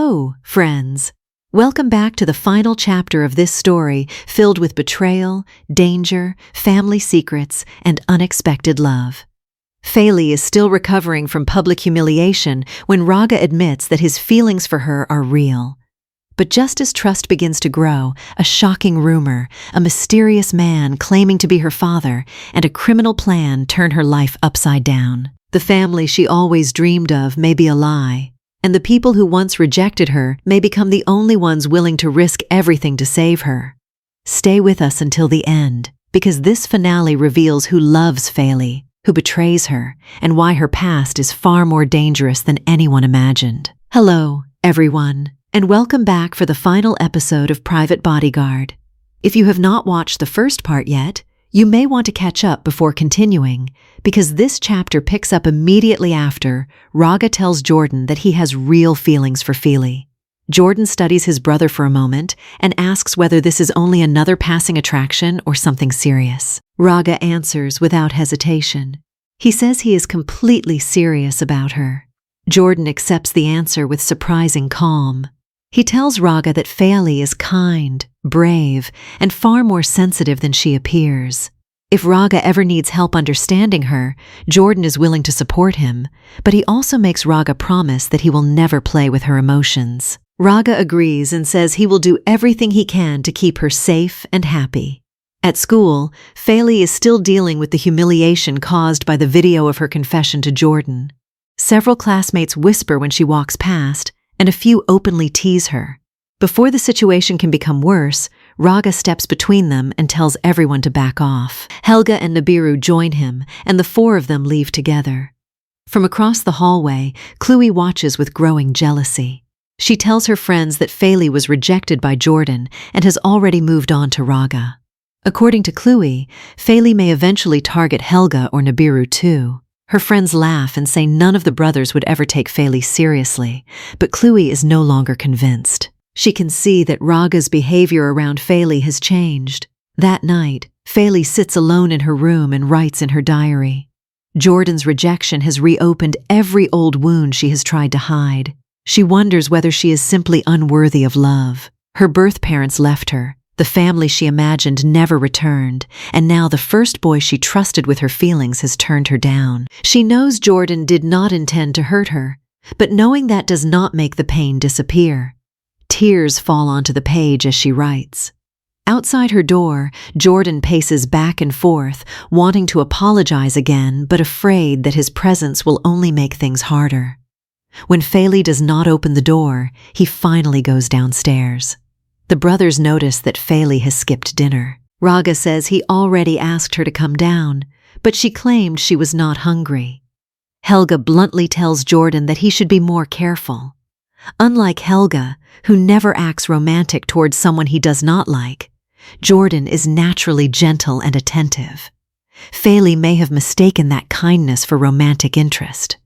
Hello, friends. Welcome back to the final chapter of this story filled with betrayal, danger, family secrets, and unexpected love. Faley is still recovering from public humiliation when Raga admits that his feelings for her are real. But just as trust begins to grow, a shocking rumor, a mysterious man claiming to be her father, and a criminal plan turn her life upside down. The family she always dreamed of may be a lie, and the people who once rejected her may become the only ones willing to risk everything to save her. Stay with us until the end, because this finale reveals who loves Faley, who betrays her, and why her past is far more dangerous than anyone imagined. Hello, everyone, and welcome back for the final episode of Private Bodyguard. If you have not watched the first part yet, you may want to catch up before continuing, because this chapter picks up immediately after Raga tells Jordan that he has real feelings for Faley. Jordan studies his brother for a moment and asks whether this is only another passing attraction or something serious. Raga answers without hesitation. He says he is completely serious about her. Jordan accepts the answer with surprising calm. He tells Raga that Faley is kind, brave, and far more sensitive than she appears. If Raga ever needs help understanding her, Jordan is willing to support him, but he also makes Raga promise that he will never play with her emotions. Raga agrees and says he will do everything he can to keep her safe and happy. At school, Faley is still dealing with the humiliation caused by the video of her confession to Jordan. Several classmates whisper when she walks past, and a few openly tease her. Before the situation can become worse, Raga steps between them and tells everyone to back off. Helga and Nibiru join him, and the four of them leave together. From across the hallway, Chloe watches with growing jealousy. She tells her friends that Faley was rejected by Jordan and has already moved on to Raga. According to Chloe, Faley may eventually target Helga or Nibiru too. Her friends laugh and say none of the brothers would ever take Faley seriously, but Chloe is no longer convinced. She can see that Raga's behavior around Faley has changed. That night, Faley sits alone in her room and writes in her diary. Jordan's rejection has reopened every old wound she has tried to hide. She wonders whether she is simply unworthy of love. Her birth parents left her. The family she imagined never returned, and now the first boy she trusted with her feelings has turned her down. She knows Jordan did not intend to hurt her, but knowing that does not make the pain disappear. Tears fall onto the page as she writes. Outside her door, Jordan paces back and forth, wanting to apologize again, but afraid that his presence will only make things harder. When Faley does not open the door, he finally goes downstairs. The brothers notice that Faley has skipped dinner. Raga says he already asked her to come down, but she claimed she was not hungry. Helga bluntly tells Jordan that he should be more careful. Unlike Helga, who never acts romantic towards someone he does not like, Jordan is naturally gentle and attentive. Faley may have mistaken that kindness for romantic interest.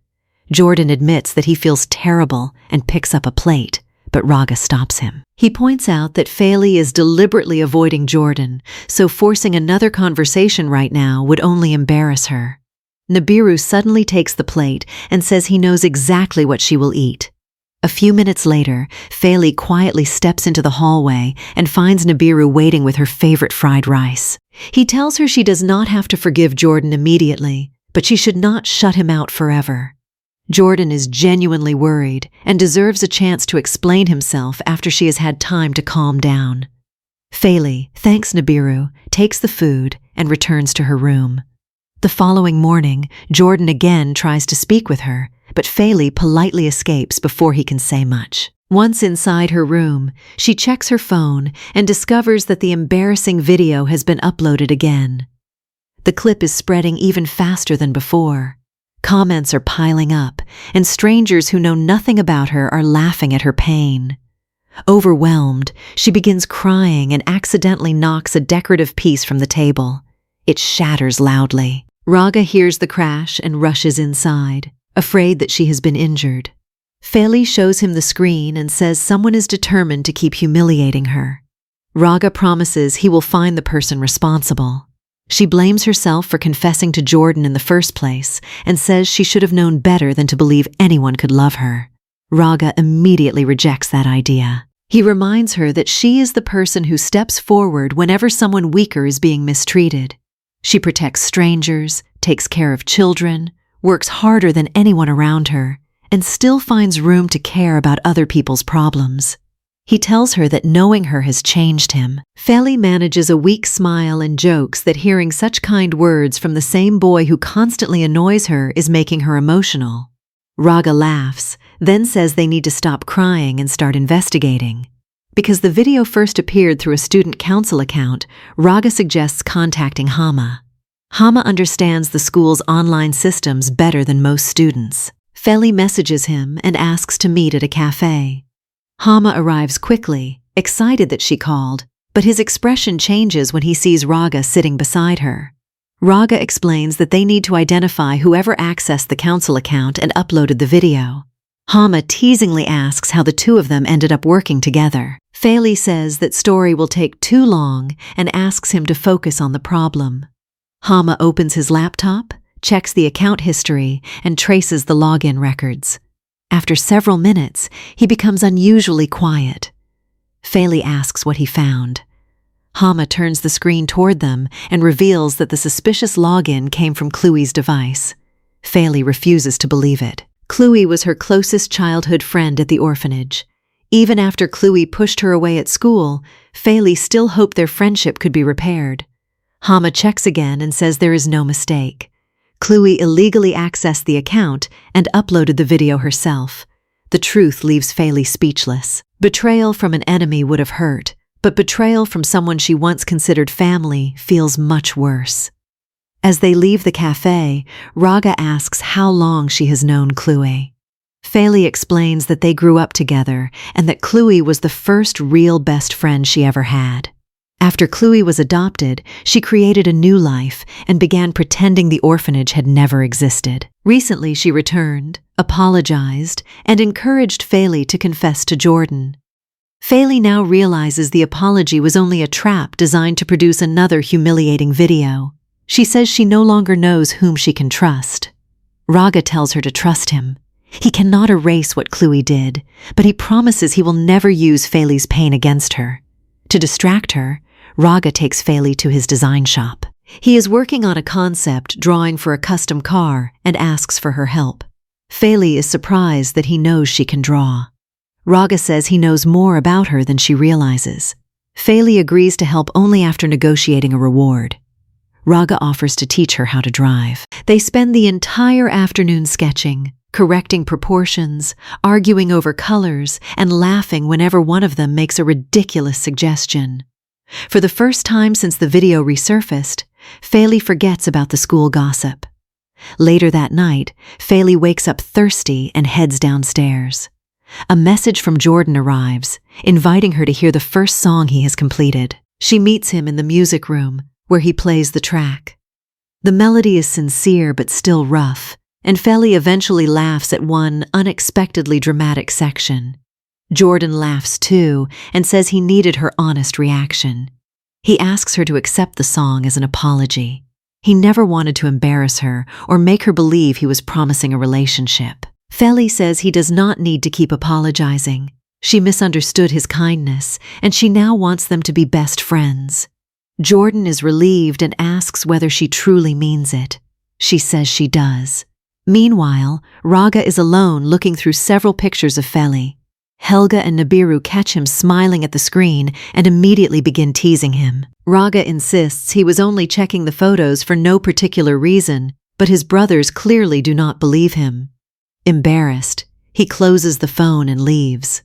Jordan admits that he feels terrible and picks up a plate, but Raga stops him. He points out that Faley is deliberately avoiding Jordan, so forcing another conversation right now would only embarrass her. Nibiru suddenly takes the plate and says he knows exactly what she will eat. A few minutes later, Faley quietly steps into the hallway and finds Nibiru waiting with her favorite fried rice. He tells her she does not have to forgive Jordan immediately, but she should not shut him out forever. Jordan is genuinely worried and deserves a chance to explain himself after she has had time to calm down. Faley thanks Nibiru, takes the food, and returns to her room. The following morning, Jordan again tries to speak with her, but Faley politely escapes before he can say much. Once inside her room, she checks her phone and discovers that the embarrassing video has been uploaded again. The clip is spreading even faster than before. Comments are piling up, and strangers who know nothing about her are laughing at her pain. Overwhelmed, she begins crying and accidentally knocks a decorative piece from the table. It shatters loudly. Raga hears the crash and rushes inside, afraid that she has been injured. Faley shows him the screen and says someone is determined to keep humiliating her. Raga promises he will find the person responsible. She blames herself for confessing to Jordan in the first place and says she should have known better than to believe anyone could love her. Raga immediately rejects that idea. He reminds her that she is the person who steps forward whenever someone weaker is being mistreated. She protects strangers, takes care of children, works harder than anyone around her, and still finds room to care about other people's problems. He tells her that knowing her has changed him. Feli manages a weak smile and jokes that hearing such kind words from the same boy who constantly annoys her is making her emotional. Raga laughs, then says they need to stop crying and start investigating. Because the video first appeared through a student council account, Raga suggests contacting Hama. Hama understands the school's online systems better than most students. Feli messages him and asks to meet at a cafe. Hama arrives quickly, excited that she called, but his expression changes when he sees Raga sitting beside her. Raga explains that they need to identify whoever accessed the council account and uploaded the video. Hama teasingly asks how the two of them ended up working together. Feli says that story will take too long and asks him to focus on the problem. Hama opens his laptop, checks the account history, and traces the login records. After several minutes, he becomes unusually quiet. Feli asks what he found. Hama turns the screen toward them and reveals that the suspicious login came from Chloe's device. Feli refuses to believe it. Chloe was her closest childhood friend at the orphanage. Even after Chloe pushed her away at school, Feli still hoped their friendship could be repaired. Hama checks again and says there is no mistake. Chloe illegally accessed the account and uploaded the video herself. The truth leaves Feli speechless. Betrayal from an enemy would have hurt, but betrayal from someone she once considered family feels much worse. As they leave the cafe, Raga asks how long she has known Chloe. Feli explains that they grew up together and that Chloe was the first real best friend she ever had. After Chloe was adopted, she created a new life and began pretending the orphanage had never existed. Recently, she returned, apologized, and encouraged Feli to confess to Jordan. Feli now realizes the apology was only a trap designed to produce another humiliating video. She says she no longer knows whom she can trust. Raga tells her to trust him. He cannot erase what Chloe did, but he promises he will never use Feli's pain against her. To distract her, Raga takes Feli to his design shop. He is working on a concept drawing for a custom car and asks for her help. Feli is surprised that he knows she can draw. Raga says he knows more about her than she realizes. Feli agrees to help only after negotiating a reward. Raga offers to teach her how to drive. They spend the entire afternoon sketching, correcting proportions, arguing over colors, and laughing whenever one of them makes a ridiculous suggestion. For the first time since the video resurfaced, Feli forgets about the school gossip. Later that night, Feli wakes up thirsty and heads downstairs. A message from Jordan arrives, inviting her to hear the first song he has completed. She meets him in the music room, where he plays the track. The melody is sincere but still rough, and Feli eventually laughs at one unexpectedly dramatic section. Jordan laughs too and says he needed her honest reaction. He asks her to accept the song as an apology. He never wanted to embarrass her or make her believe he was promising a relationship. Feli says he does not need to keep apologizing. She misunderstood his kindness, and she now wants them to be best friends. Jordan is relieved and asks whether she truly means it. She says she does. Meanwhile, Raga is alone looking through several pictures of Feli. Helga and Nibiru catch him smiling at the screen and immediately begin teasing him. Raga insists he was only checking the photos for no particular reason, but his brothers clearly do not believe him. Embarrassed, he closes the phone and leaves.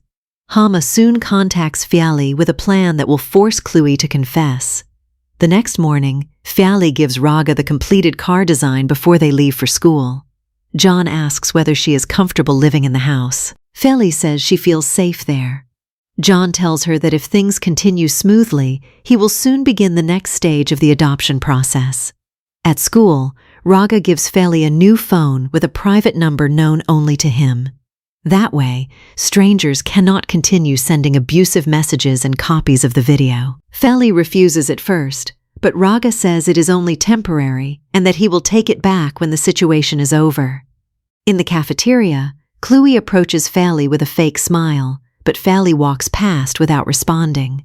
Hama soon contacts Fiali with a plan that will force Chloe to confess. The next morning, Fiali gives Raga the completed car design before they leave for school. John asks whether she is comfortable living in the house. Feli says she feels safe there. John tells her that if things continue smoothly, he will soon begin the next stage of the adoption process. At school, Raga gives Feli a new phone with a private number known only to him. That way, strangers cannot continue sending abusive messages and copies of the video. Feli refuses at first, but Raga says it is only temporary and that he will take it back when the situation is over. In the cafeteria, Chloe approaches Feli with a fake smile, but Feli walks past without responding.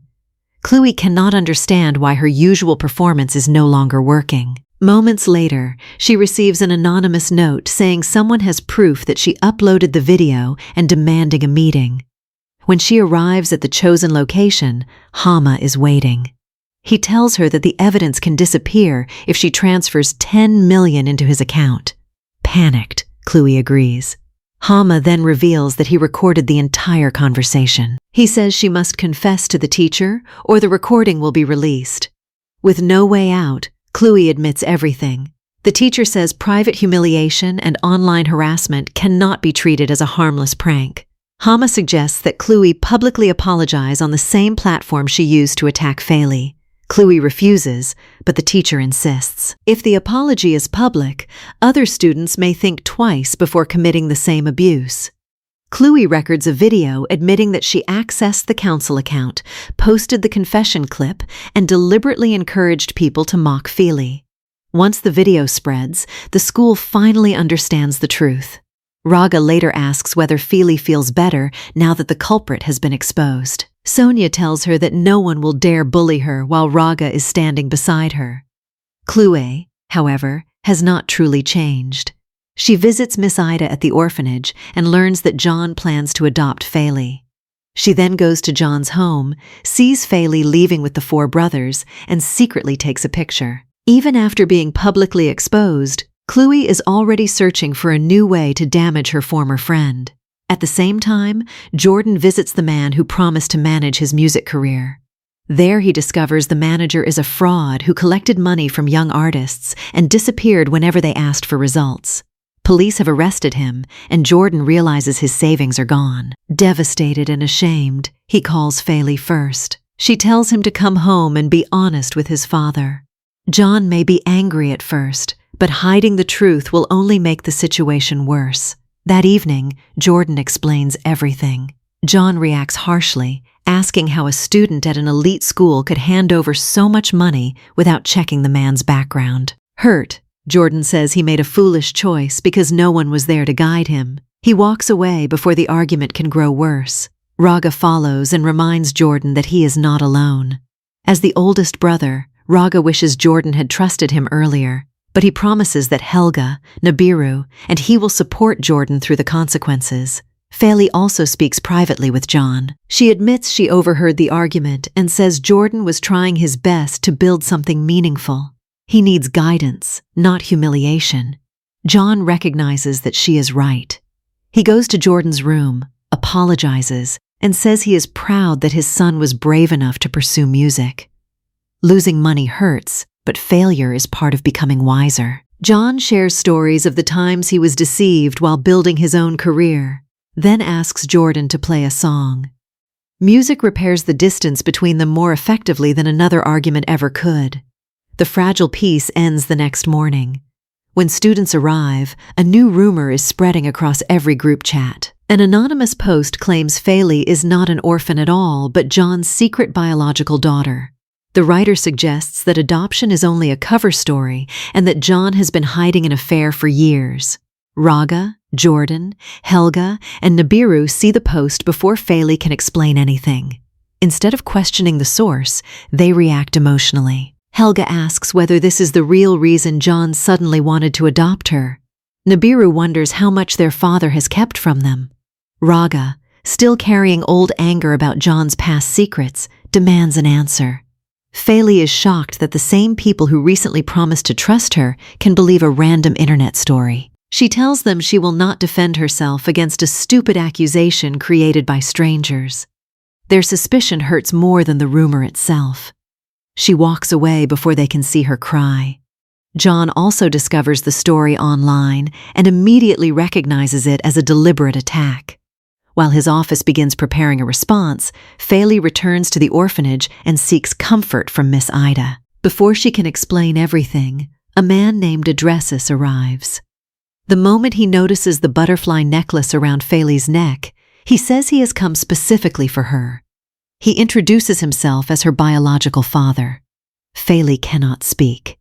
Chloe cannot understand why her usual performance is no longer working. Moments later, she receives an anonymous note saying someone has proof that she uploaded the video and demanding a meeting. When she arrives at the chosen location, Hama is waiting. He tells her that the evidence can disappear if she transfers 10 million into his account. Panicked, Chloe agrees. Hama then reveals that he recorded the entire conversation. He says she must confess to the teacher or the recording will be released. With no way out, Chloe admits everything. The teacher says private humiliation and online harassment cannot be treated as a harmless prank. Hama suggests that Chloe publicly apologize on the same platform she used to attack Feli. Chloe refuses, but the teacher insists. If the apology is public, other students may think twice before committing the same abuse. Chloe records a video admitting that she accessed the council account, posted the confession clip, and deliberately encouraged people to mock Feli. Once the video spreads, the school finally understands the truth. Raga later asks whether Feli feels better now that the culprit has been exposed. Sonia tells her that no one will dare bully her while Raga is standing beside her. Chloe, however, has not truly changed. She visits Miss Ida at the orphanage and learns that John plans to adopt Feli. She then goes to John's home, sees Feli leaving with the 4 brothers, and secretly takes a picture. Even after being publicly exposed, Chloe is already searching for a new way to damage her former friend. At the same time, Jordan visits the man who promised to manage his music career. There he discovers the manager is a fraud who collected money from young artists and disappeared whenever they asked for results. Police have arrested him, and Jordan realizes his savings are gone. Devastated and ashamed, he calls Feli first. She tells him to come home and be honest with his father. John may be angry at first, but hiding the truth will only make the situation worse. That evening, Jordan explains everything. John reacts harshly, asking how a student at an elite school could hand over so much money without checking the man's background. Hurt, Jordan says he made a foolish choice because no one was there to guide him. He walks away before the argument can grow worse. Raga follows and reminds Jordan that he is not alone. As the oldest brother, Raga wishes Jordan had trusted him earlier, but he promises that Helga, Nibiru, and he will support Jordan through the consequences. Feli also speaks privately with John. She admits she overheard the argument and says Jordan was trying his best to build something meaningful. He needs guidance, not humiliation. John recognizes that she is right. He goes to Jordan's room, apologizes, and says he is proud that his son was brave enough to pursue music. Losing money hurts, but failure is part of becoming wiser. John shares stories of the times he was deceived while building his own career, then asks Jordan to play a song. Music repairs the distance between them more effectively than another argument ever could. The fragile peace ends the next morning. When students arrive, a new rumor is spreading across every group chat. An anonymous post claims Feli is not an orphan at all, but John's secret biological daughter. The writer suggests that adoption is only a cover story and that John has been hiding an affair for years. Raga, Jordan, Helga, and Nibiru see the post before Feli can explain anything. Instead of questioning the source, they react emotionally. Helga asks whether this is the real reason John suddenly wanted to adopt her. Nibiru wonders how much their father has kept from them. Raga, still carrying old anger about John's past secrets, demands an answer. Feli is shocked that the same people who recently promised to trust her can believe a random internet story. She tells them she will not defend herself against a stupid accusation created by strangers. Their suspicion hurts more than the rumor itself. She walks away before they can see her cry. John also discovers the story online and immediately recognizes it as a deliberate attack. While his office begins preparing a response, Feli returns to the orphanage and seeks comfort from Miss Ida. Before she can explain everything, a man named Adressus arrives. The moment he notices the butterfly necklace around Feli's neck, he says he has come specifically for her. He introduces himself as her biological father. Feli cannot speak.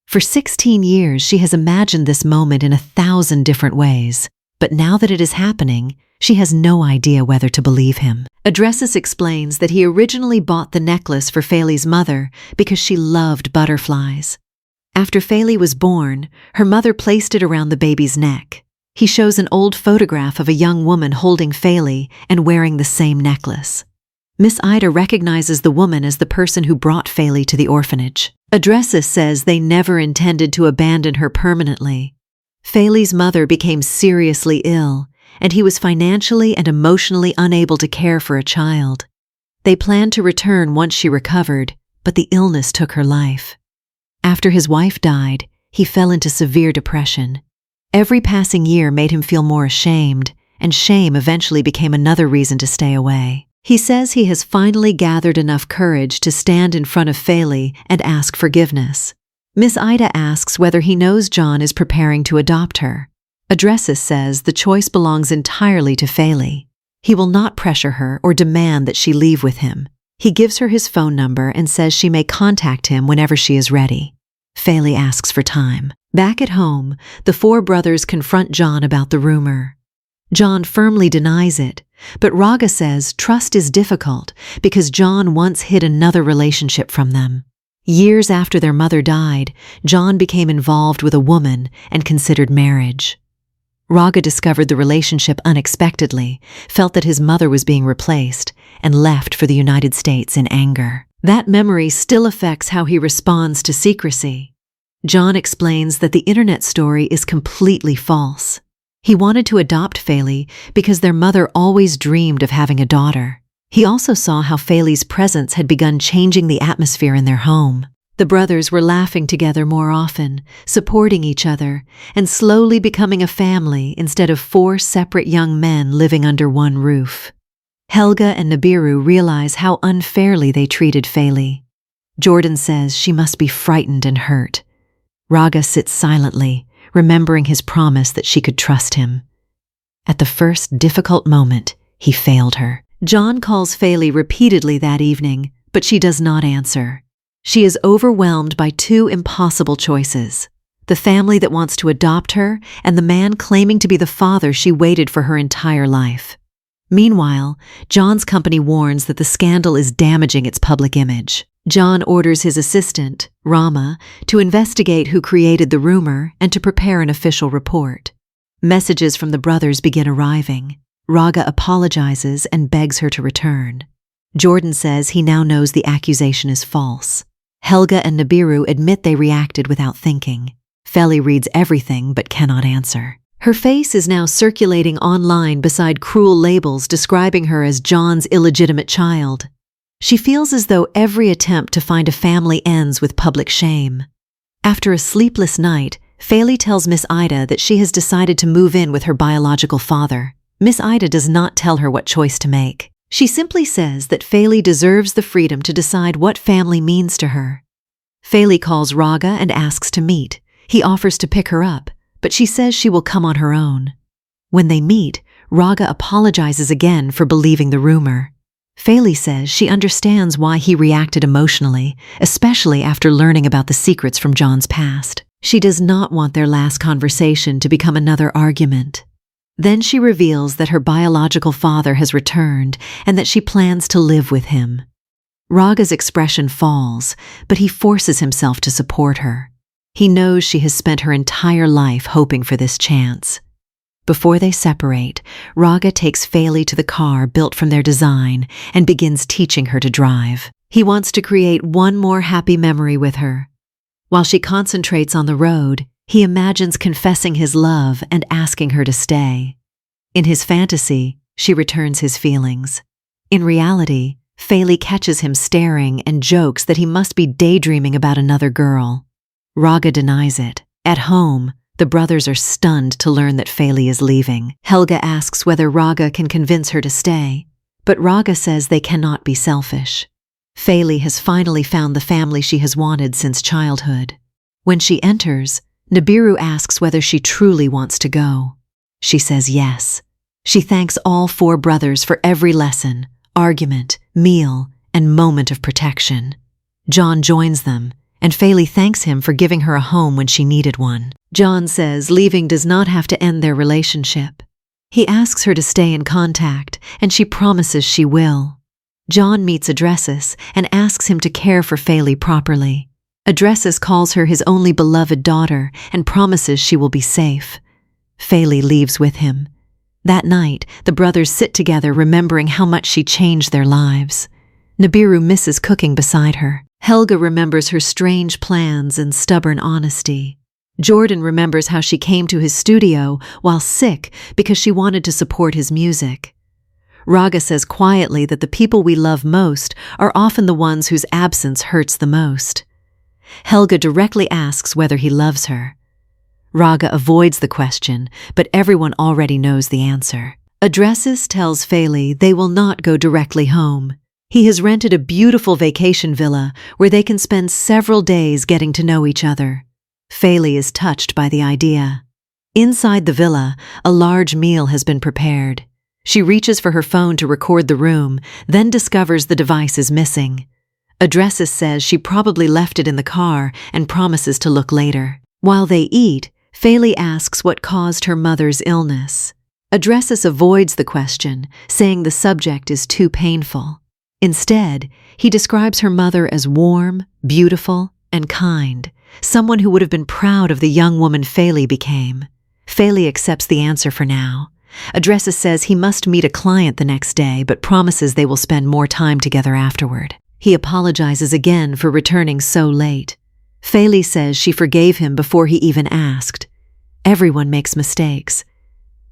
For 16 years, she has imagined this moment in 1,000 different ways. But now that it is happening, she has no idea whether to believe him. Adressis explains that he originally bought the necklace for Faylee's mother because she loved butterflies. After Faylee was born, her mother placed it around the baby's neck. He shows an old photograph of a young woman holding Faylee and wearing the same necklace. Miss Ida recognizes the woman as the person who brought Faylee to the orphanage. Adressis says they never intended to abandon her permanently. Faylee's mother became seriously ill, and he was financially and emotionally unable to care for a child. They planned to return once she recovered, but the illness took her life. After his wife died, he fell into severe depression. Every passing year made him feel more ashamed, and shame eventually became another reason to stay away. He says he has finally gathered enough courage to stand in front of Faylee and ask forgiveness. Miss Ida asks whether he knows John is preparing to adopt her. Adressis says the choice belongs entirely to Faylee. He will not pressure her or demand that she leave with him. He gives her his phone number and says she may contact him whenever she is ready. Faylee asks for time. Back at home, the four brothers confront John about the rumor. John firmly denies it, but Raga says trust is difficult because John once hid another relationship from them. Years after their mother died, John became involved with a woman and considered marriage. Raga discovered the relationship unexpectedly, felt that his mother was being replaced, and left for the United States in anger. That memory still affects how he responds to secrecy. John explains that the internet story is completely false. He wanted to adopt Faylee because their mother always dreamed of having a daughter. He also saw how Faylee's presence had begun changing the atmosphere in their home. The brothers were laughing together more often, supporting each other, and slowly becoming a family instead of four separate young men living under one roof. Helga and Nibiru realize how unfairly they treated Faylee. Jordan says she must be frightened and hurt. Raga sits silently, remembering his promise that she could trust him. At the first difficult moment, he failed her. John calls Faylee repeatedly that evening, but she does not answer. She is overwhelmed by two impossible choices: the family that wants to adopt her and the man claiming to be the father she waited for her entire life. Meanwhile, John's company warns that the scandal is damaging its public image. John orders his assistant, Rama, to investigate who created the rumor and to prepare an official report. Messages from the brothers begin arriving. Raga apologizes and begs her to return. Jordan says he now knows the accusation is false. Helga and Nibiru admit they reacted without thinking. Faylee reads everything but cannot answer. Her face is now circulating online beside cruel labels describing her as John's illegitimate child. She feels as though every attempt to find a family ends with public shame. After a sleepless night, Faylee tells Miss Ida that she has decided to move in with her biological father. Miss Ida does not tell her what choice to make. She simply says that Faylee deserves the freedom to decide what family means to her. Faylee calls Raga and asks to meet. He offers to pick her up, but she says she will come on her own. When they meet, Raga apologizes again for believing the rumor. Faylee says she understands why he reacted emotionally, especially after learning about the secrets from John's past. She does not want their last conversation to become another argument. Then she reveals that her biological father has returned and that she plans to live with him. Raga's expression falls, but he forces himself to support her. He knows she has spent her entire life hoping for this chance. Before they separate, Raga takes Faylee to the car built from their design and begins teaching her to drive. He wants to create one more happy memory with her. While she concentrates on the road, he imagines confessing his love and asking her to stay. In his fantasy, she returns his feelings. In reality, Faylee catches him staring and jokes that he must be daydreaming about another girl. Raga denies it. At home, the brothers are stunned to learn that Faylee is leaving. Helga asks whether Raga can convince her to stay, but Raga says they cannot be selfish. Faylee has finally found the family she has wanted since childhood. When she enters, Nibiru asks whether she truly wants to go. She says yes. She thanks all four brothers for every lesson, argument, meal, and moment of protection. John joins them, and Faylee thanks him for giving her a home when she needed one. John says leaving does not have to end their relationship. He asks her to stay in contact, and she promises she will. John meets Adressis and asks him to care for Feli properly. Adressis calls her his only beloved daughter and promises she will be safe. Feli leaves with him. That night, the brothers sit together remembering how much she changed their lives. Nibiru misses cooking beside her. Helga remembers her strange plans and stubborn honesty. Jordan remembers how she came to his studio while sick because she wanted to support his music. Raga says quietly that the people we love most are often the ones whose absence hurts the most. Helga directly asks whether he loves her. Raga avoids the question, but everyone already knows the answer. Adressis tells Feli they will not go directly home. He has rented a beautiful vacation villa where they can spend several days getting to know each other. Feli is touched by the idea. Inside the villa, a large meal has been prepared. She reaches for her phone to record the room, then discovers the device is missing. Adressis says she probably left it in the car and promises to look later. While they eat, Feli asks what caused her mother's illness. Adressis avoids the question, saying the subject is too painful. Instead, he describes her mother as warm, beautiful, and kind, someone who would have been proud of the young woman Feli became. Feli accepts the answer for now. Adressis says he must meet a client the next day, but promises they will spend more time together afterward. He apologizes again for returning so late. Feli says she forgave him before he even asked. Everyone makes mistakes.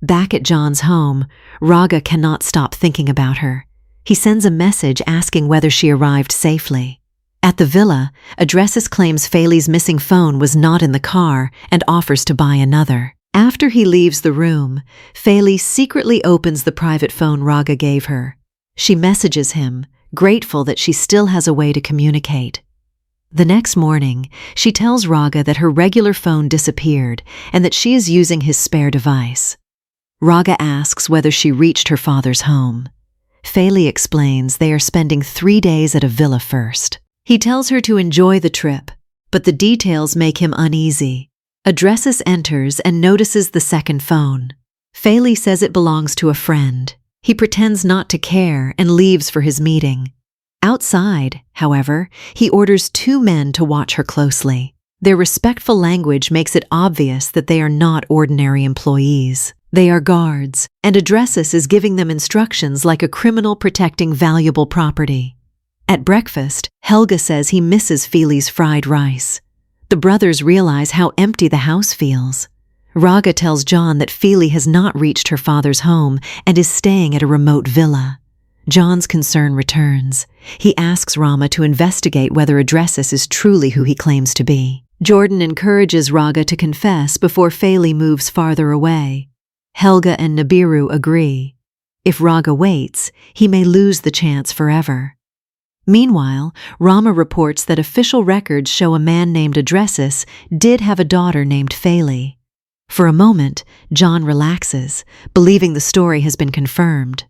Back at John's home, Raga cannot stop thinking about her. He sends a message asking whether she arrived safely. At the villa, Adressis claims Feli's missing phone was not in the car and offers to buy another. After he leaves the room, Feli secretly opens the private phone Raga gave her. She messages him, grateful that she still has a way to communicate. The next morning, she tells Raga that her regular phone disappeared and that she is using his spare device. Raga asks whether she reached her father's home. Feli explains they are spending 3 days at a villa first. He tells her to enjoy the trip, but the details make him uneasy. Adressis enters and notices the second phone. Feli says it belongs to a friend. He pretends not to care and leaves for his meeting. Outside, however, he orders 2 men to watch her closely. Their respectful language makes it obvious that they are not ordinary employees. They are guards, and Adressis is giving them instructions like a criminal protecting valuable property. At breakfast, Helga says he misses Feli's fried rice. The brothers realize how empty the house feels. Raga tells John that Feli has not reached her father's home and is staying at a remote villa. John's concern returns. He asks Rama to investigate whether Adressis is truly who he claims to be. Jordan encourages Raga to confess before Feli moves farther away. Helga and Nibiru agree. If Raga waits, he may lose the chance forever. Meanwhile, Rama reports that official records show a man named Adressis did have a daughter named Feli. For a moment, John relaxes, believing the story has been confirmed.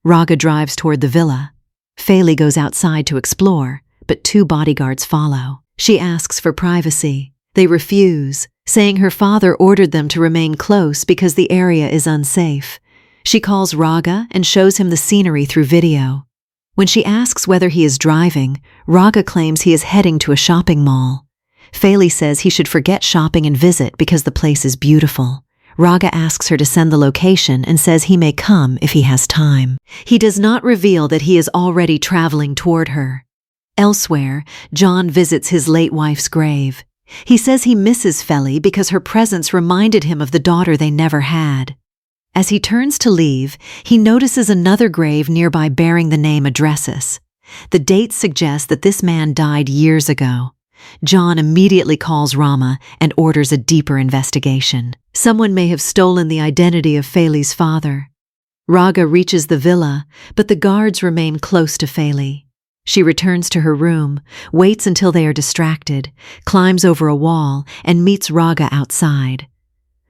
Raga drives toward the villa. Feli goes outside to explore, but 2 bodyguards follow. She asks for privacy. They refuse, saying her father ordered them to remain close because the area is unsafe. She calls Raga and shows him the scenery through video. When she asks whether he is driving, Raga claims he is heading to a shopping mall. Feli says he should forget shopping and visit because the place is beautiful. Raga asks her to send the location and says he may come if he has time. He does not reveal that he is already traveling toward her. Elsewhere, John visits his late wife's grave. He says he misses Feli because her presence reminded him of the daughter they never had. As he turns to leave, he notices another grave nearby bearing the name Adressis. The dates suggest that this man died years ago. John immediately calls Rama and orders a deeper investigation. Someone may have stolen the identity of Feli's father. Raga reaches the villa, but the guards remain close to Feli. She returns to her room, waits until they are distracted, climbs over a wall, and meets Raga outside.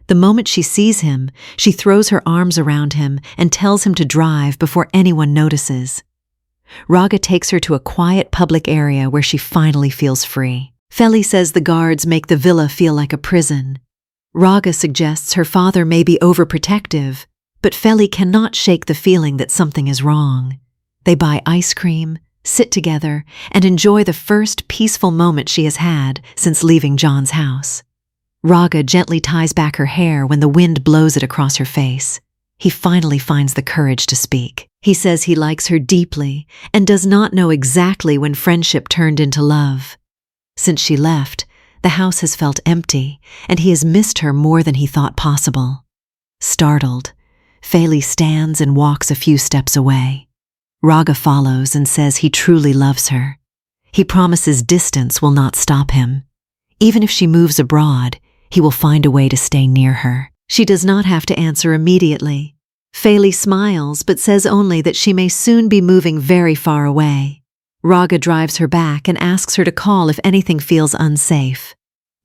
The moment she sees him, she throws her arms around him and tells him to drive before anyone notices. Raga takes her to a quiet public area where she finally feels free. Feli says the guards make the villa feel like a prison. Raga suggests her father may be overprotective, But Feli cannot shake the feeling that something is wrong. They buy ice cream, sit together, and enjoy the first peaceful moment she has had since leaving John's house. Raga gently ties back her hair when the wind blows it across her face. He finally finds the courage to speak. He says he likes her deeply and does not know exactly when friendship turned into love. Since she left, the house has felt empty, and he has missed her more than he thought possible. Startled, Feli stands and walks a few steps away. Raga follows and says he truly loves her. He promises distance will not stop him. Even if she moves abroad, he will find a way to stay near her. She does not have to answer immediately. Feli smiles but says only that she may soon be moving very far away. Raga drives her back and asks her to call if anything feels unsafe.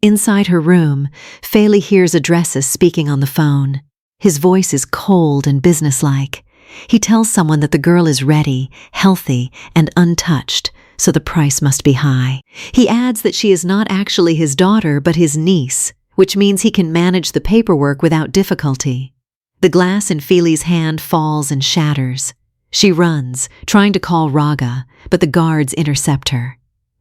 Inside her room, Feli hears Adresses speaking on the phone. His voice is cold and businesslike. He tells someone that the girl is ready, healthy, and untouched, so the price must be high. He adds that she is not actually his daughter but his niece, which means he can manage the paperwork without difficulty. The glass in Feli's hand falls and shatters. She runs, trying to call Raga, but the guards intercept her.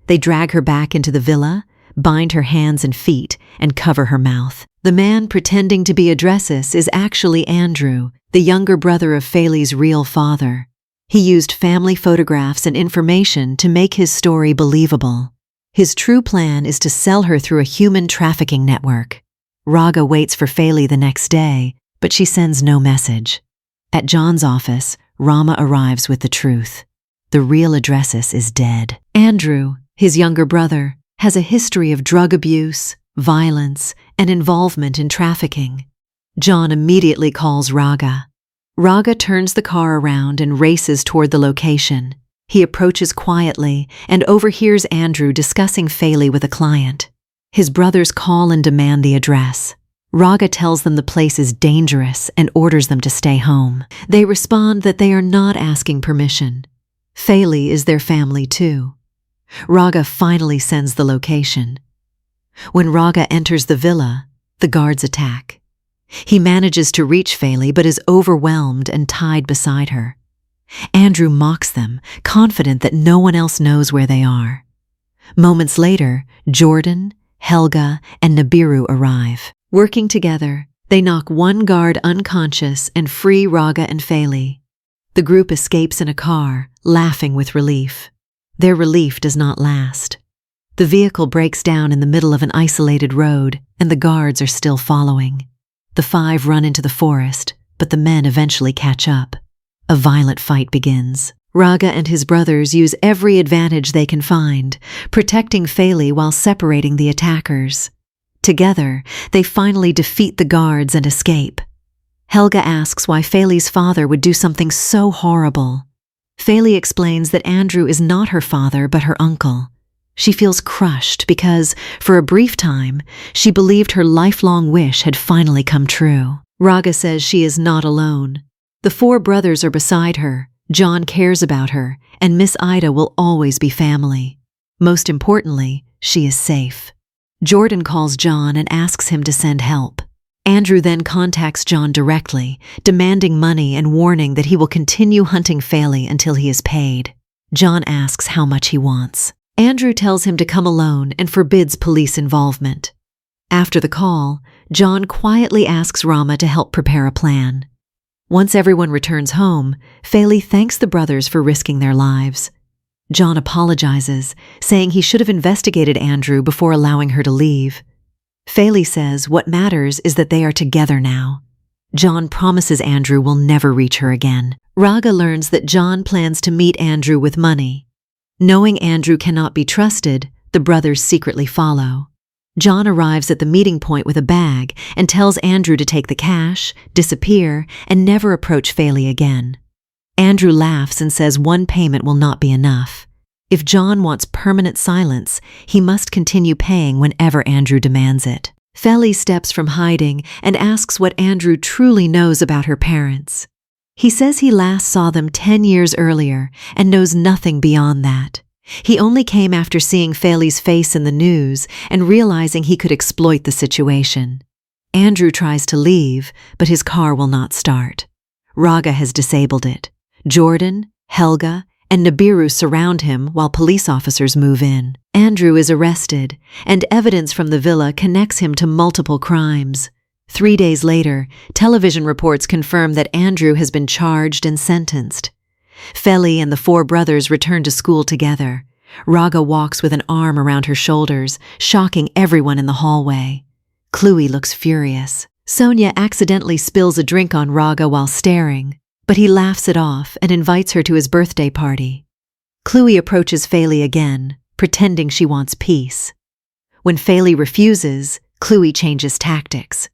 They drag her back into the villa, bind her hands and feet, and cover her mouth. The man pretending to be Adresses is actually Andrew, the younger brother of Feli's real father. He used family photographs and information to make his story believable. His true plan is to sell her through a human trafficking network. Raga waits for Feli the next day, but she sends no message. At John's office, Rama arrives with the truth. The real Adresses is dead. Andrew, his younger brother, has a history of drug abuse, violence, and involvement in trafficking. John immediately calls Raga. Raga turns the car around and races toward the location. He approaches quietly and overhears Andrew discussing Feli with a client. His brothers call and demand the address. Raga tells them the place is dangerous and orders them to stay home. They respond that they are not asking permission. Feli is their family too. Raga finally sends the location. When Raga enters the villa, the guards attack. He manages to reach Feli but is overwhelmed and tied beside her. Andrew mocks them, confident that no one else knows where they are. Moments later, Jordan, Helga, and Nibiru arrive. Working together, they knock one guard unconscious and free Raga and Feli. The group escapes in a car, laughing with relief. Their relief does not last. The vehicle breaks down in the middle of an isolated road, and the guards are still following. The five run into the forest, but the men eventually catch up. A violent fight begins. Raga and his brothers use every advantage they can find, protecting Feli while separating the attackers. Together, they finally defeat the guards and escape. Helga asks why Feli's father would do something so horrible. Feli explains that Andrew is not her father but her uncle. She feels crushed because, for a brief time, she believed her lifelong wish had finally come true. Raga says she is not alone. The four brothers are beside her, John cares about her, and Miss Ida will always be family. Most importantly, she is safe. Jordan calls John and asks him to send help. Andrew then contacts John directly, demanding money and warning that he will continue hunting Feli until he is paid. John asks how much he wants. Andrew tells him to come alone and forbids police involvement. After the call, John quietly asks Rama to help prepare a plan. Once everyone returns home, Feli thanks the brothers for risking their lives. John apologizes, saying he should have investigated Andrew before allowing her to leave. Feli says what matters is that they are together now. John promises Andrew will never reach her again. Raga learns that John plans to meet Andrew with money. Knowing Andrew cannot be trusted, the brothers secretly follow. John arrives at the meeting point with a bag and tells Andrew to take the cash, disappear, and never approach Feli again. Andrew laughs and says one payment will not be enough. If John wants permanent silence, he must continue paying whenever Andrew demands it. Feli steps from hiding and asks what Andrew truly knows about her parents. He says he last saw them 10 years earlier and knows nothing beyond that. He only came after seeing Feli's face in the news and realizing he could exploit the situation. Andrew tries to leave, but his car will not start. Raga has disabled it. Jordan, Helga, and Nibiru surround him while police officers move in. Andrew is arrested, and evidence from the villa connects him to multiple crimes. 3 days later, television reports confirm that Andrew has been charged and sentenced. Feli and the 4 brothers return to school together. Raga walks with an arm around her shoulders, shocking everyone in the hallway. Chloe looks furious. Sonia accidentally spills a drink on Raga while staring, but he laughs it off and invites her to his birthday party. Chloe approaches Feli again, pretending she wants peace. When Feli refuses, Chloe changes tactics.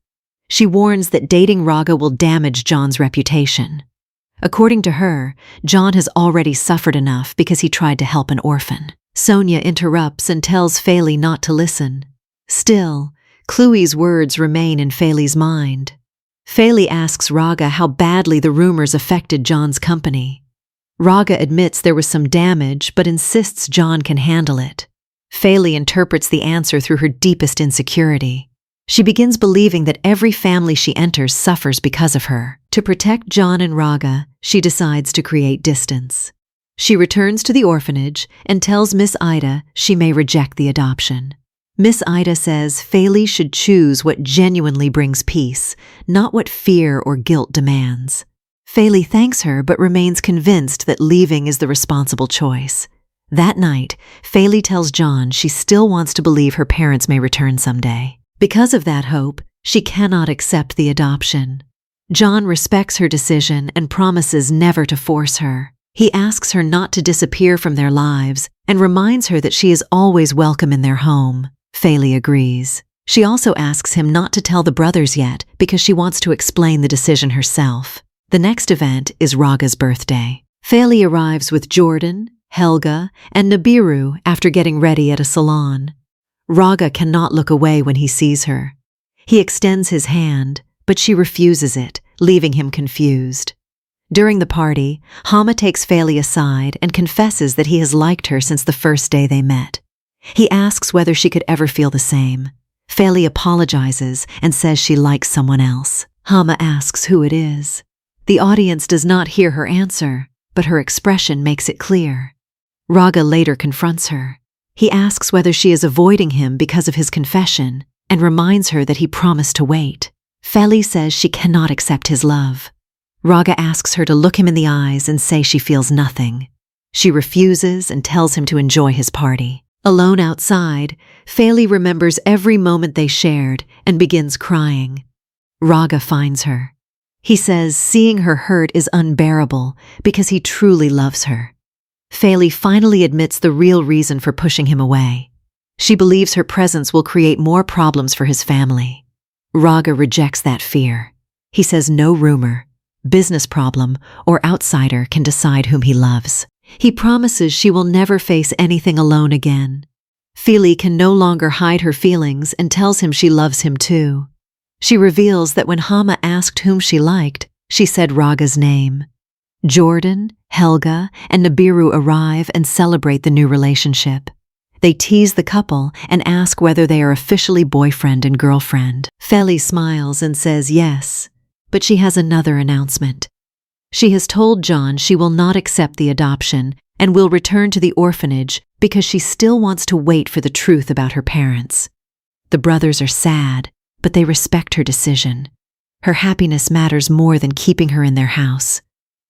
She warns that dating Raga will damage John's reputation. According to her, John has already suffered enough because he tried to help an orphan. Sonia interrupts and tells Feli not to listen. Still, Chloe's words remain in Feli's mind. Feli asks Raga how badly the rumors affected John's company. Raga admits there was some damage but insists John can handle it. Feli interprets the answer through her deepest insecurity. She begins believing that every family she enters suffers because of her. To protect John and Raga, she decides to create distance. She returns to the orphanage and tells Miss Ida she may reject the adoption. Miss Ida says Feli should choose what genuinely brings peace, not what fear or guilt demands. Feli thanks her but remains convinced that leaving is the responsible choice. That night, Feli tells John she still wants to believe her parents may return someday. Because of that hope, she cannot accept the adoption. John respects her decision and promises never to force her. He asks her not to disappear from their lives and reminds her that she is always welcome in their home. Feli agrees. She also asks him not to tell the brothers yet because she wants to explain the decision herself. The next event is Raga's birthday. Feli arrives with Jordan, Helga, and Nibiru after getting ready at a salon. Raga cannot look away when he sees her. He extends his hand, but she refuses it, leaving him confused. During the party, Hama takes Feli aside and confesses that he has liked her since the first day they met. He asks whether she could ever feel the same. Feli apologizes and says she likes someone else. Hama asks who it is. The audience does not hear her answer, but her expression makes it clear. Raga later confronts her. He asks whether she is avoiding him because of his confession and reminds her that he promised to wait. Feli says she cannot accept his love. Raga asks her to look him in the eyes and say she feels nothing. She refuses and tells him to enjoy his party. Alone outside, Feli remembers every moment they shared and begins crying. Raga finds her. He says seeing her hurt is unbearable because he truly loves her. Feli finally admits the real reason for pushing him away. She believes her presence will create more problems for his family. Raga rejects that fear. He says no rumor, business problem, or outsider can decide whom he loves. He promises she will never face anything alone again. Feli can no longer hide her feelings and tells him she loves him too. She reveals that when Hama asked whom she liked, she said Raga's name. Jordan, Helga, and Nibiru arrive and celebrate the new relationship. They tease the couple and ask whether they are officially boyfriend and girlfriend. Feli smiles and says yes, but she has another announcement. She has told John she will not accept the adoption and will return to the orphanage because she still wants to wait for the truth about her parents. The brothers are sad, but they respect her decision. Her happiness matters more than keeping her in their house.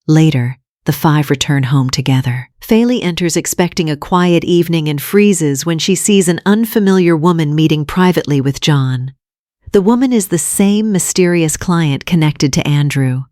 Later, the 5 return home together. Feli enters expecting a quiet evening and freezes when she sees an unfamiliar woman meeting privately with John. The woman is the same mysterious client connected to Andrew.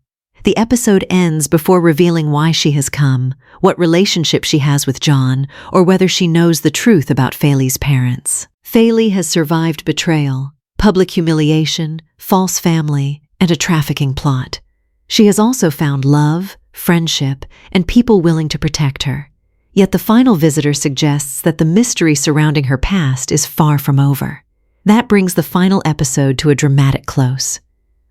The episode ends before revealing why she has come, what relationship she has with John, or whether she knows the truth about Feli's parents. Feli has survived betrayal, public humiliation, false family, and a trafficking plot. She has also found love, friendship, and people willing to protect her. Yet the final visitor suggests that the mystery surrounding her past is far from over. That brings the final episode to a dramatic close.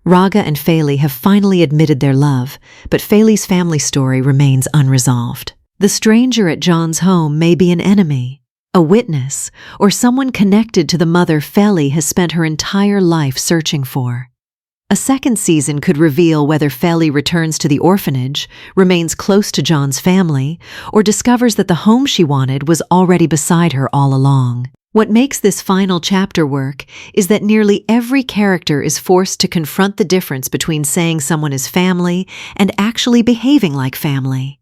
Raga and Feli have finally admitted their love, but Feli's family story remains unresolved. The stranger at John's home may be an enemy, a witness, or someone connected to the mother Feli has spent her entire life searching for. A second season could reveal whether Feli returns to the orphanage, remains close to John's family, or discovers that the home she wanted was already beside her all along. What makes this final chapter work is that nearly every character is forced to confront the difference between saying someone is family and actually behaving like family.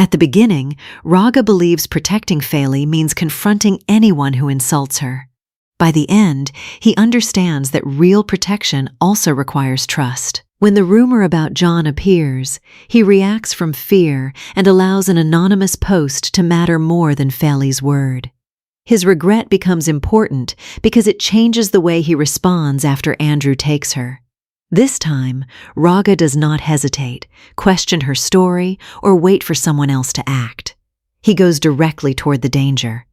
At the beginning, Raga believes protecting Feli means confronting anyone who insults her. By the end, he understands that real protection also requires trust. When the rumor about John appears, he reacts from fear and allows an anonymous post to matter more than Feli's word. His regret becomes important because it changes the way he responds after Andrew takes her. This time, Raga does not hesitate, question her story, or wait for someone else to act. He goes directly toward the danger.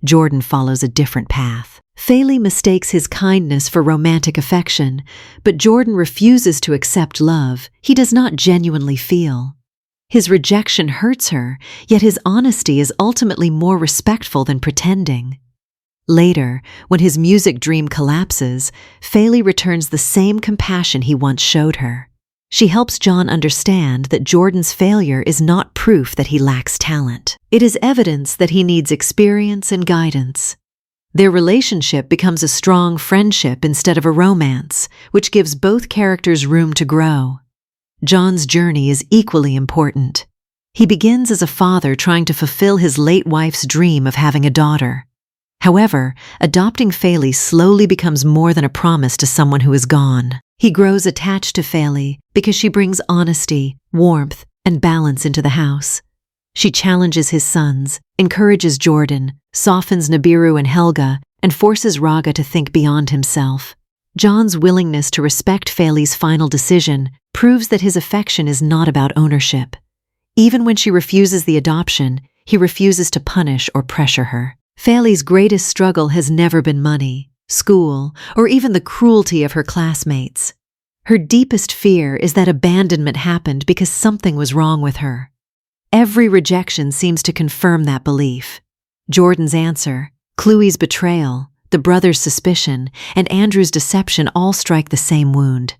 Jordan follows a different path. Feli mistakes his kindness for romantic affection, but Jordan refuses to accept love he does not genuinely feel. His rejection hurts her, yet his honesty is ultimately more respectful than pretending. Later, when his music dream collapses, Feli returns the same compassion he once showed her. She helps John understand that Jordan's failure is not proof that he lacks talent. It is evidence that he needs experience and guidance. Their relationship becomes a strong friendship instead of a romance, which gives both characters room to grow. John's journey is equally important. He begins as a father trying to fulfill his late wife's dream of having a daughter. However, adopting Feli slowly becomes more than a promise to someone who is gone. He grows attached to Feli because she brings honesty, warmth, and balance into the house. She challenges his sons, encourages Jordan, softens Nibiru and Helga, and forces Raga to think beyond himself. John's willingness to respect Feli's final decision proves that his affection is not about ownership. Even when she refuses the adoption, he refuses to punish or pressure her. Feli's greatest struggle has never been money, school, or even the cruelty of her classmates. Her deepest fear is that abandonment happened because something was wrong with her. Every rejection seems to confirm that belief. Jordan's answer, Chloe's betrayal, the brothers' suspicion, and Andrew's deception all strike the same wound.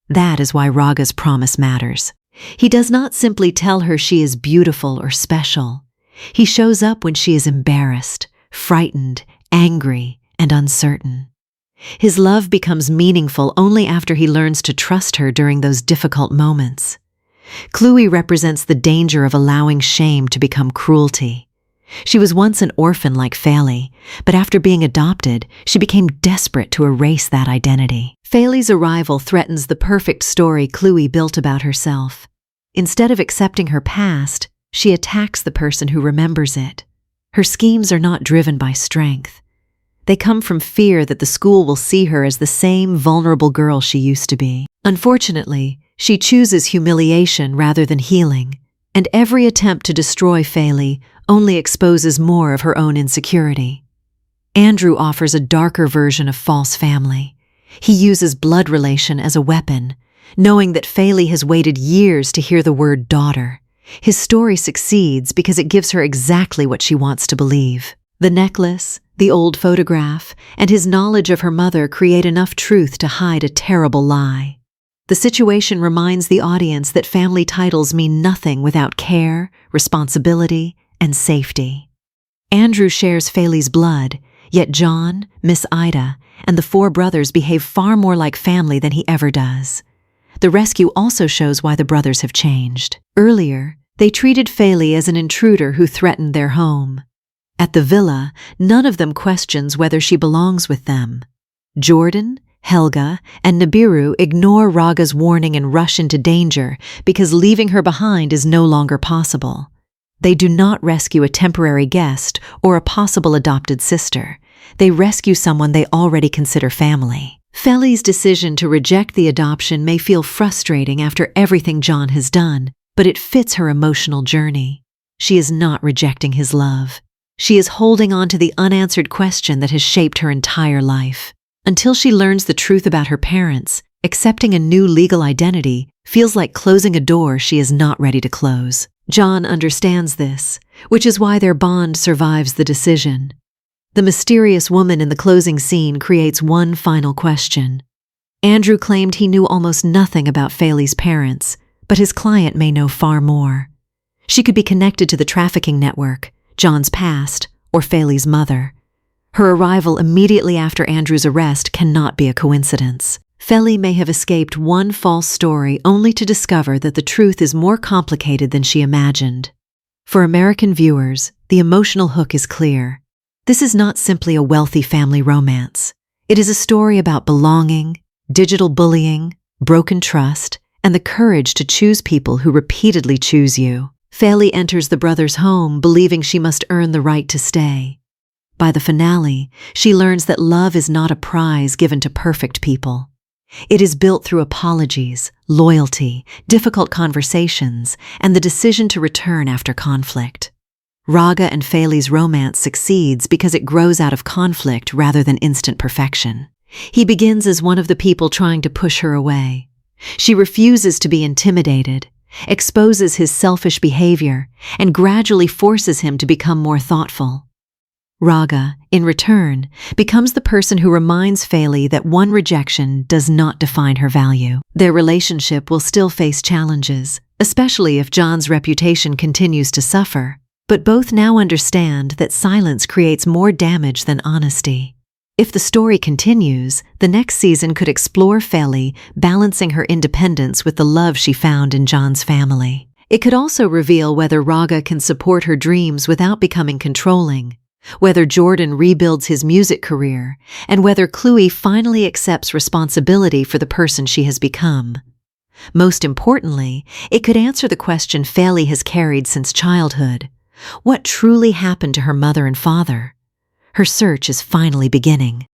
That is why Raga's promise matters. He does not simply tell her she is beautiful or special. He shows up when she is embarrassed, frightened, angry, and uncertain. His love becomes meaningful only after he learns to trust her during those difficult moments. Chloe represents the danger of allowing shame to become cruelty. She was once an orphan like Feli, but after being adopted, she became desperate to erase that identity. Feli's arrival threatens the perfect story Chloe built about herself. Instead of accepting her past, she attacks the person who remembers it. Her schemes are not driven by strength. They come from fear that the school will see her as the same vulnerable girl she used to be. Unfortunately, she chooses humiliation rather than healing, and every attempt to destroy Feli only exposes more of her own insecurity. Andrew offers a darker version of false family. He uses blood relation as a weapon, knowing that Feli has waited years to hear the word daughter. His story succeeds because it gives her exactly what she wants to believe. The necklace, the old photograph, and his knowledge of her mother create enough truth to hide a terrible lie. The situation reminds the audience that family titles mean nothing without care, responsibility, and safety. Andrew shares Feli's blood, yet John, Miss Ida, and the four brothers behave far more like family than he ever does. The rescue also shows why the brothers have changed. Earlier, they treated Feli as an intruder who threatened their home. At the villa, none of them questions whether she belongs with them. Jordan, Helga, and Nibiru ignore Raga's warning and rush into danger because leaving her behind is no longer possible. They do not rescue a temporary guest or a possible adopted sister. They rescue someone they already consider family. Feli's decision to reject the adoption may feel frustrating after everything John has done, but it fits her emotional journey. She is not rejecting his love. She is holding on to the unanswered question that has shaped her entire life. Until she learns the truth about her parents, accepting a new legal identity feels like closing a door she is not ready to close. John understands this, which is why their bond survives the decision. The mysterious woman in the closing scene creates one final question. Andrew claimed he knew almost nothing about Faley's parents, but his client may know far more. She could be connected to the trafficking network, John's past, or Faley's mother. Her arrival immediately after Andrew's arrest cannot be a coincidence. Faley may have escaped one false story only to discover that the truth is more complicated than she imagined. For American viewers, the emotional hook is clear. This is not simply a wealthy family romance. It is a story about belonging, digital bullying, broken trust, and the courage to choose people who repeatedly choose you. Faley enters the brothers' home believing she must earn the right to stay. By the finale, she learns that love is not a prize given to perfect people. It is built through apologies, loyalty, difficult conversations, and the decision to return after conflict. Raga and Faley's romance succeeds because it grows out of conflict rather than instant perfection. He begins as one of the people trying to push her away. She refuses to be intimidated, exposes his selfish behavior, and gradually forces him to become more thoughtful. Raga, in return, becomes the person who reminds Faley that one rejection does not define her value. Their relationship will still face challenges, especially if John's reputation continues to suffer, but both now understand that silence creates more damage than honesty. If the story continues, the next season could explore Faley balancing her independence with the love she found in John's family. It could also reveal whether Raga can support her dreams without becoming controlling, whether Jordan rebuilds his music career, and whether Chloe finally accepts responsibility for the person she has become. Most importantly, it could answer the question Faley has carried since childhood: what truly happened to her mother and father? Her search is finally beginning.